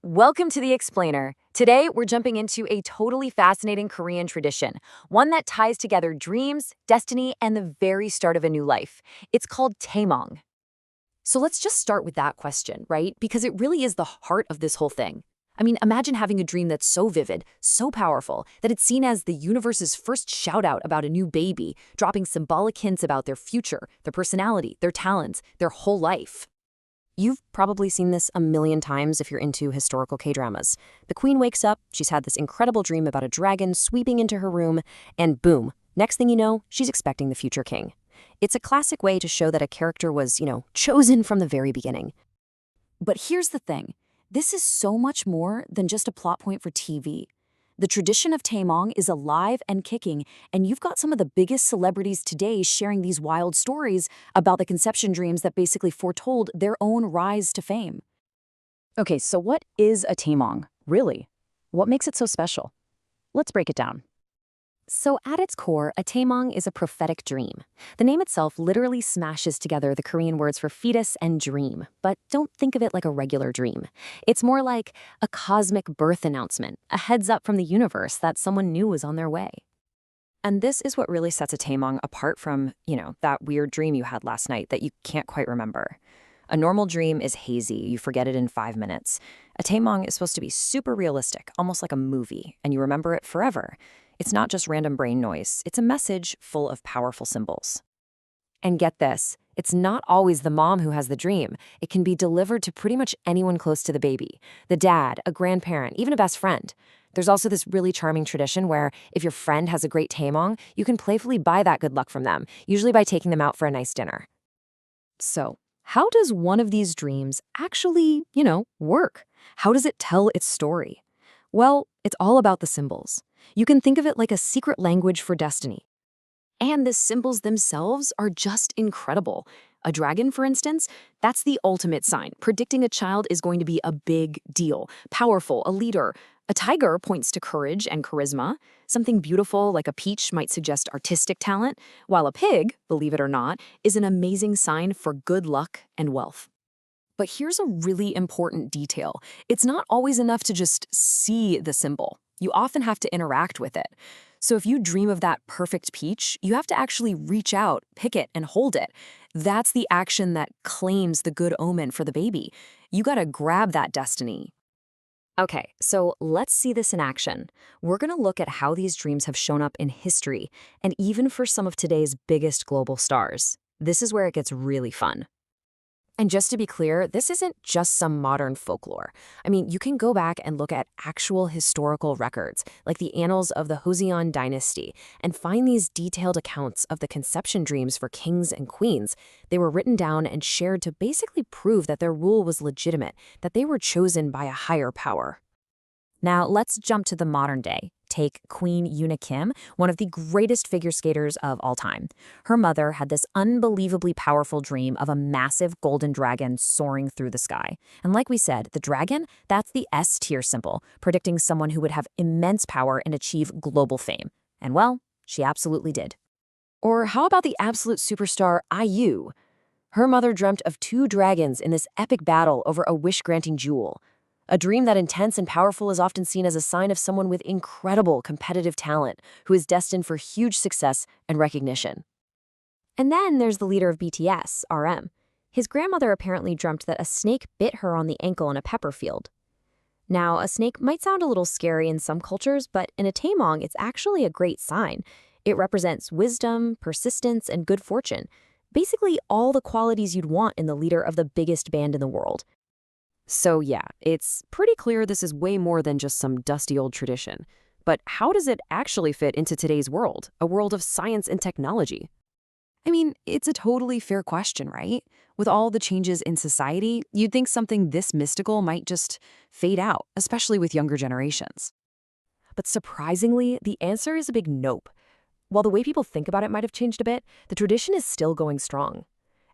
Welcome to The Explainer. Today, we're jumping into a totally fascinating Korean tradition, one that ties together dreams, destiny, and the very start of a new life. It's called Taemong. So let's just start with that question, right? Because it really is the heart of this whole thing. I mean, imagine having a dream that's so vivid, so powerful, that it's seen as the universe's first shout out about a new baby, dropping symbolic hints about their future, their personality, their talents, their whole life. You've probably seen this a million times if you're into historical K-dramas. The queen wakes up, she's had this incredible dream about a dragon sweeping into her room, and boom, next thing you know, she's expecting the future king. It's a classic way to show that a character was, chosen from the very beginning. But here's the thing. This is so much more than just a plot point for TV. The tradition of Taemong is alive and kicking, and you've got some of the biggest celebrities today sharing these wild stories about the conception dreams that basically foretold their own rise to fame. Okay, so what is a Taemong, really? What makes it so special? Let's break it down. So at its core, a Taemong is a prophetic dream. The name itself literally smashes together the Korean words for fetus and dream, but don't think of it like a regular dream. It's more like a cosmic birth announcement, a heads up from the universe that someone new was on their way. And this is what really sets a Taemong apart from, that weird dream you had last night that you can't quite remember. A normal dream is hazy, you forget it in 5 minutes. A Taemong is supposed to be super realistic, almost like a movie, and you remember it forever. It's not just random brain noise, it's a message full of powerful symbols. And get this, it's not always the mom who has the dream. It can be delivered to pretty much anyone close to the baby. The dad, a grandparent, even a best friend. There's also this really charming tradition where if your friend has a great Taemong, you can playfully buy that good luck from them, usually by taking them out for a nice dinner. So, how does one of these dreams actually, work? How does it tell its story? Well, it's all about the symbols. You can think of it like a secret language for destiny. And the symbols themselves are just incredible. A dragon, for instance, that's the ultimate sign, predicting a child is going to be a big deal, powerful, a leader. A tiger points to courage and charisma. Something beautiful like a peach might suggest artistic talent, while a pig, believe it or not, is an amazing sign for good luck and wealth. But here's a really important detail. It's not always enough to just see the symbol. You often have to interact with it. So if you dream of that perfect peach, you have to actually reach out, pick it, and hold it. That's the action that claims the good omen for the baby. You gotta grab that destiny. Okay, so let's see this in action. We're gonna look at how these dreams have shown up in history, and even for some of today's biggest global stars. This is where it gets really fun. And just to be clear, this isn't just some modern folklore. I mean, you can go back and look at actual historical records, like the annals of the Joseon dynasty, and find these detailed accounts of the conception dreams for kings and queens. They were written down and shared to basically prove that their rule was legitimate, that they were chosen by a higher power. Now, let's jump to the modern day. Take Queen Yuna Kim, one of the greatest figure skaters of all time. Her mother had this unbelievably powerful dream of a massive golden dragon soaring through the sky. And like we said, the dragon, that's the S-tier symbol, predicting someone who would have immense power and achieve global fame. And well, she absolutely did. Or how about the absolute superstar IU? Her mother dreamt of 2 dragons in this epic battle over a wish-granting jewel. A dream that intense and powerful is often seen as a sign of someone with incredible competitive talent who is destined for huge success and recognition. And then there's the leader of BTS, RM. His grandmother apparently dreamt that a snake bit her on the ankle in a pepper field. Now, a snake might sound a little scary in some cultures, but in a Taemong, it's actually a great sign. It represents wisdom, persistence, and good fortune. Basically, all the qualities you'd want in the leader of the biggest band in the world. So yeah, it's pretty clear this is way more than just some dusty old tradition. But how does it actually fit into today's world, a world of science and technology? I mean, it's a totally fair question, right? With all the changes in society, you'd think something this mystical might just fade out, especially with younger generations. But surprisingly, the answer is a big nope. While the way people think about it might have changed a bit, the tradition is still going strong.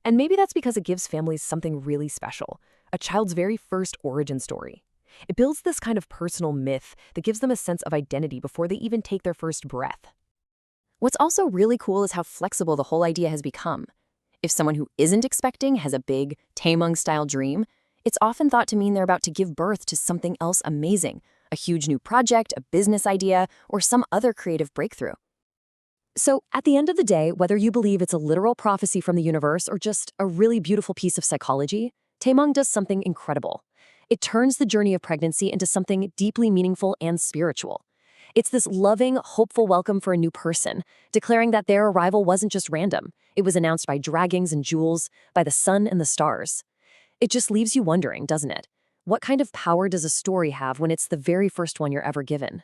And maybe that's because it gives families something really special, a child's very first origin story. It builds this kind of personal myth that gives them a sense of identity before they even take their first breath. What's also really cool is how flexible the whole idea has become. If someone who isn't expecting has a big, Taemong-style dream, It's often thought to mean they're about to give birth to something else amazing, a huge new project, a business idea, or some other creative breakthrough. So, at the end of the day, whether you believe it's a literal prophecy from the universe or just a really beautiful piece of psychology, Taemong does something incredible. It turns the journey of pregnancy into something deeply meaningful and spiritual. It's this loving, hopeful welcome for a new person, declaring that their arrival wasn't just random. It was announced by dragons and jewels, by the sun and the stars. It just leaves you wondering, doesn't it? What kind of power does a story have when it's the very first one you're ever given?